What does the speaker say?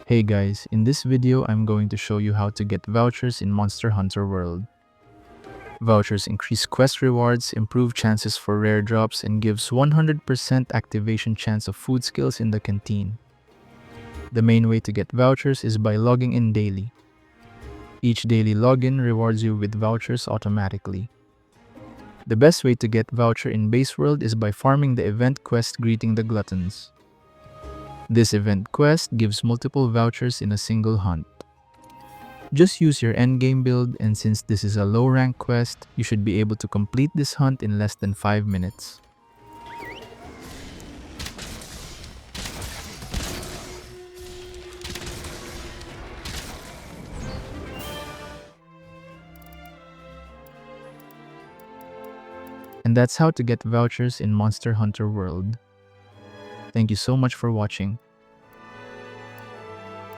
Hey guys, in this video I'm going to show you how to get vouchers in Monster Hunter World. Vouchers increase quest rewards, improve chances for rare drops, and gives 100% activation chance of food skills in the canteen. The main way to get vouchers is by logging in daily. Each daily login rewards you with vouchers automatically. The best way to get voucher in base world is by farming the event quest Greeting the Gluttons. This event quest gives multiple vouchers in a single hunt. Just use your endgame build, and since this is a low rank quest, you should be able to complete this hunt in less than 5 minutes. And that's how to get vouchers in Monster Hunter World. Thank you so much for watching.